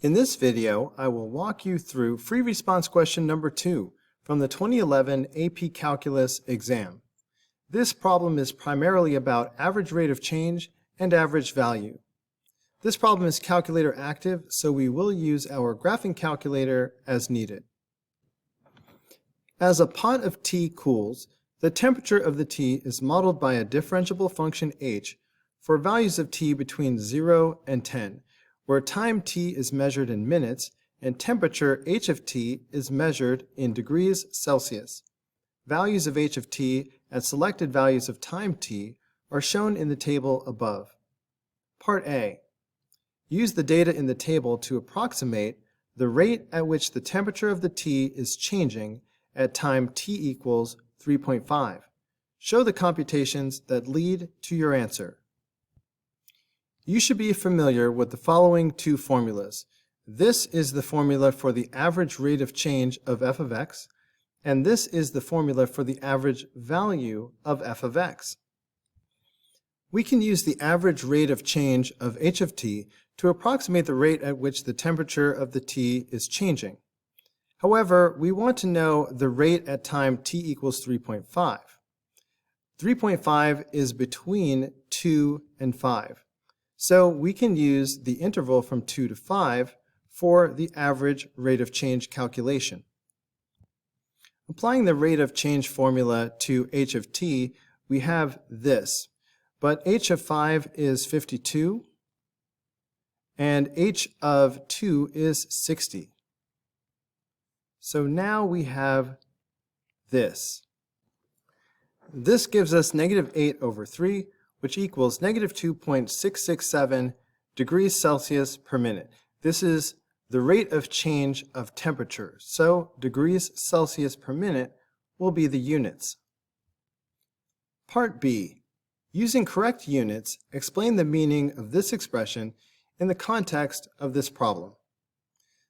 In this video, I will walk you through free response question number 2 from the 2011 AP Calculus exam. This problem is primarily about average rate of change and average value. This problem is calculator active, so we will use our graphing calculator as needed. As a pot of tea cools, the temperature of the tea is modeled by a differentiable function h for values of t between 0 and 10, where time t is measured in minutes and temperature h of t is measured in degrees Celsius. Values of h of t at selected values of time t are shown in the table above. Part A. Use the data in the table to approximate the rate at which the temperature of the tea is changing at time t equals 3.5. Show the computations that lead to your answer. You should be familiar with the following two formulas. This is the formula for the average rate of change of f of x, and this is the formula for the average value of f of x. We can use the average rate of change of h of t to approximate the rate at which the temperature of the tea is changing. However, we want to know the rate at time t equals 3.5. 3.5 is between 2 and 5. So we can use the interval from 2 to 5 for the average rate of change calculation. Applying the rate of change formula to h of t, we have this, but h of 5 is 52 and h of 2 is 60. So now we have this. This gives us -8/3, which equals -2.667 degrees Celsius per minute. This is the rate of change of temperature, so degrees Celsius per minute will be the units. Part B. Using correct units, explain the meaning of this expression in the context of this problem.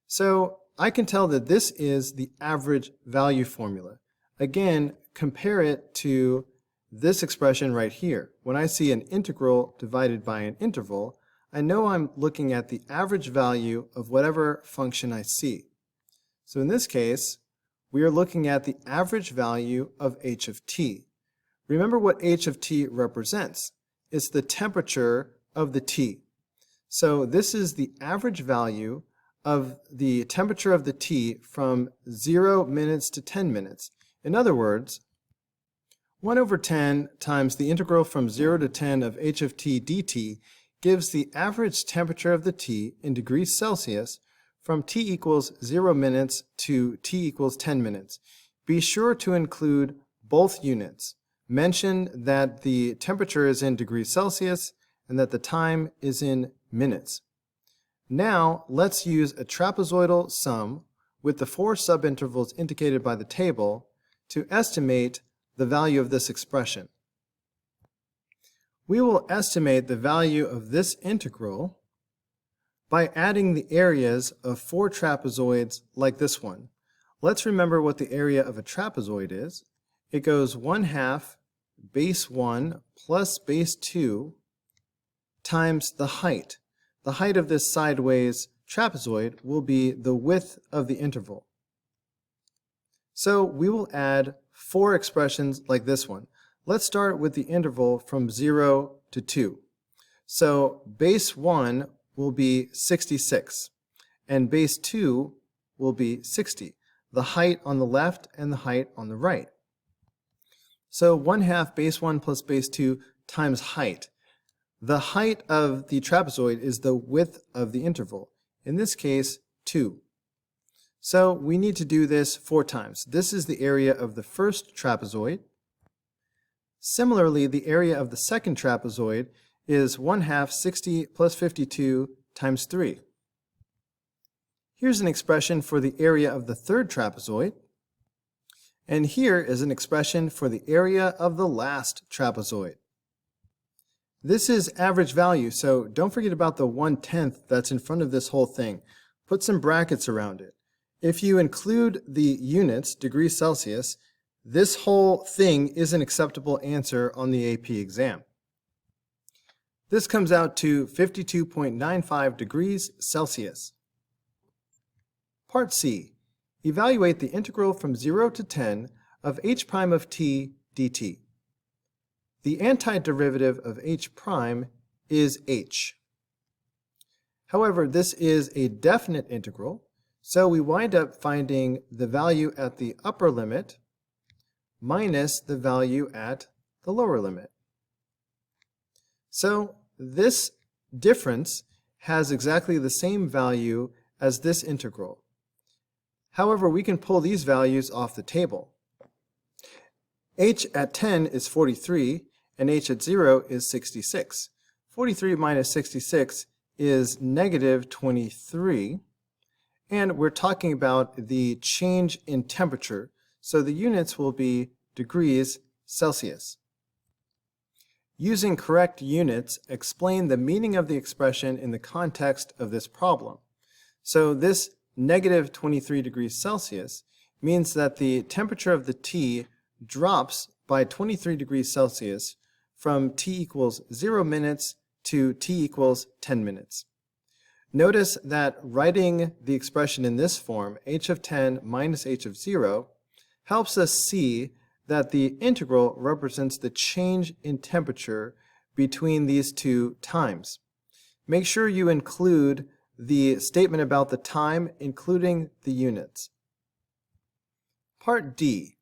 So I can tell that this is the average value formula. Again, compare it to this expression right here. When I see an integral divided by an interval, I know I'm looking at the average value of whatever function I see. So in this case, we are looking at the average value of h of t. Remember what h of t represents. It's the temperature of the tea. So this is the average value of the temperature of the tea from 0 minutes to 10 minutes. In other words, 1/10 times the integral from 0 to 10 of h of t dt gives the average temperature of the tea in degrees Celsius from t equals 0 minutes to t equals 10 minutes. Be sure to include both units. Mention that the temperature is in degrees Celsius and that the time is in minutes. Now let's use a trapezoidal sum with the 4 subintervals indicated by the table to estimate the value of this expression. We will estimate the value of this integral by adding the areas of 4 trapezoids like this one. Let's remember what the area of a trapezoid is. It goes 1/2 base 1 plus base 2 times the height. The height of this sideways trapezoid will be the width of the interval. So we will add 4 expressions like this one. Let's start with the interval from 0 to 2. So base 1 will be 66, and base 2 will be 60, the height on the left and the height on the right. So 1/2 base 1 plus base 2 times height. The height of the trapezoid is the width of the interval, in this case 2. So we need to do this 4 times. This is the area of the first trapezoid. Similarly, the area of the second trapezoid is 1/2 60 plus 52 times 3. Here's an expression for the area of the third trapezoid. And here is an expression for the area of the last trapezoid. This is average value, so don't forget about the 1/10 that's in front of this whole thing. Put some brackets around it. If you include the units, degrees Celsius, this whole thing is an acceptable answer on the AP exam. This comes out to 52.95 degrees Celsius. Part C. Evaluate the integral from 0 to 10 of h prime of t dt. The antiderivative of h prime is h. However, this is a definite integral, so we wind up finding the value at the upper limit minus the value at the lower limit. So this difference has exactly the same value as this integral. However, we can pull these values off the table. H at 10 is 43, and h at 0 is 66. 43 minus 66 is negative 23, and we're talking about the change in temperature, so the units will be degrees Celsius. Using correct units, explain the meaning of the expression in the context of this problem. So this negative 23 degrees Celsius means that the temperature of the T drops by 23 degrees Celsius from T equals 0 minutes to T equals 10 minutes. Notice that writing the expression in this form, h of 10 minus h of 0, helps us see that the integral represents the change in temperature between these two times. Make sure you include the statement about the time, including the units. Part D.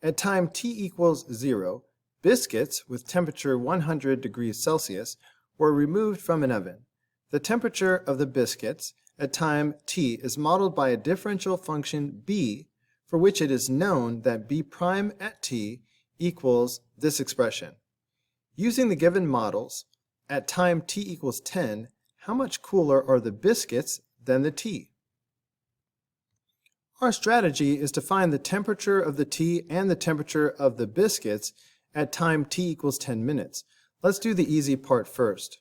At time t equals 0, biscuits with temperature 100 degrees Celsius were removed from an oven. The temperature of the biscuits at time t is modeled by a differential function b, for which it is known that b prime at t equals this expression. Using the given models, at time t equals 10, how much cooler are the biscuits than the tea? Our strategy is to find the temperature of the tea and the temperature of the biscuits at time t equals 10 minutes. Let's do the easy part first.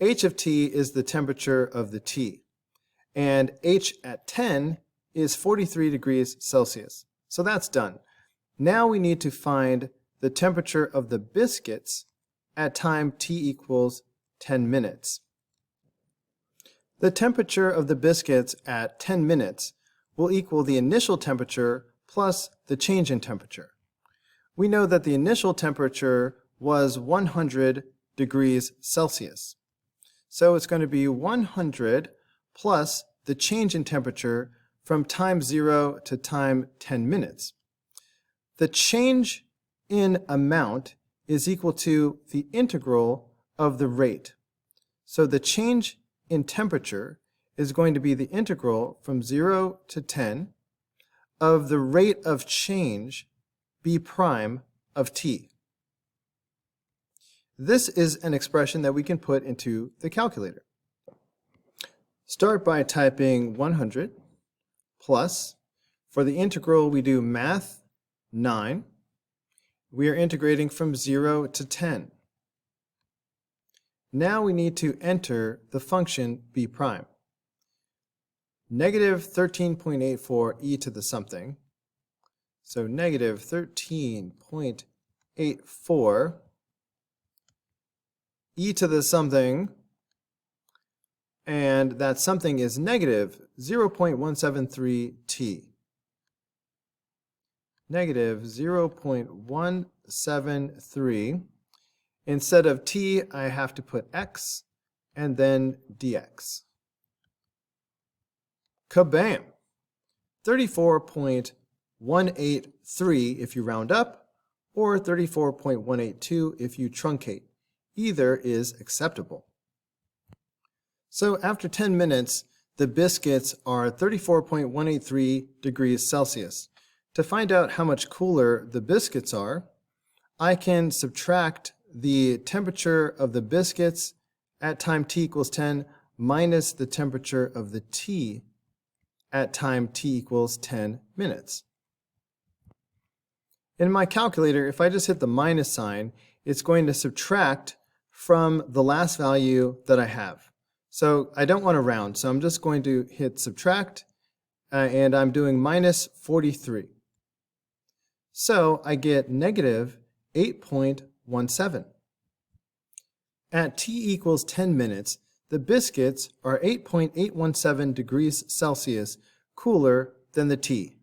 H of t is the temperature of the tea, and h at 10 is 43 degrees Celsius. So that's done. Now we need to find the temperature of the biscuits at time t equals 10 minutes. The temperature of the biscuits at 10 minutes will equal the initial temperature plus the change in temperature. We know that the initial temperature was 100 degrees Celsius. So it's going to be 100 plus the change in temperature from time 0 to time 10 minutes. The change in amount is equal to the integral of the rate. So the change in temperature is going to be the integral from 0 to 10 of the rate of change b prime of t. This is an expression that we can put into the calculator. Start by typing 100 plus, for the integral we do math 9. We are integrating from 0 to 10. Now we need to enter the function b prime. Negative 13.84 e to the something. So negative 13.84 e to the something, and that something is negative 0.173 t. Negative 0.173. Instead of t, I have to put x and then dx. Kabam! 34.183 if you round up, or 34.182 if you truncate. Either is acceptable. So after 10 minutes, the biscuits are 34.183 degrees Celsius. To find out how much cooler the biscuits are, I can subtract the temperature of the biscuits at time t equals 10 minus the temperature of the tea at time t equals 10 minutes. In my calculator, if I just hit the minus sign, it's going to subtract from the last value that I have. So I don't want to round, so I'm just going to hit subtract, and I'm doing minus 43. So I get negative 8.17. At t equals 10 minutes, the biscuits are 8.817 degrees Celsius cooler than the T.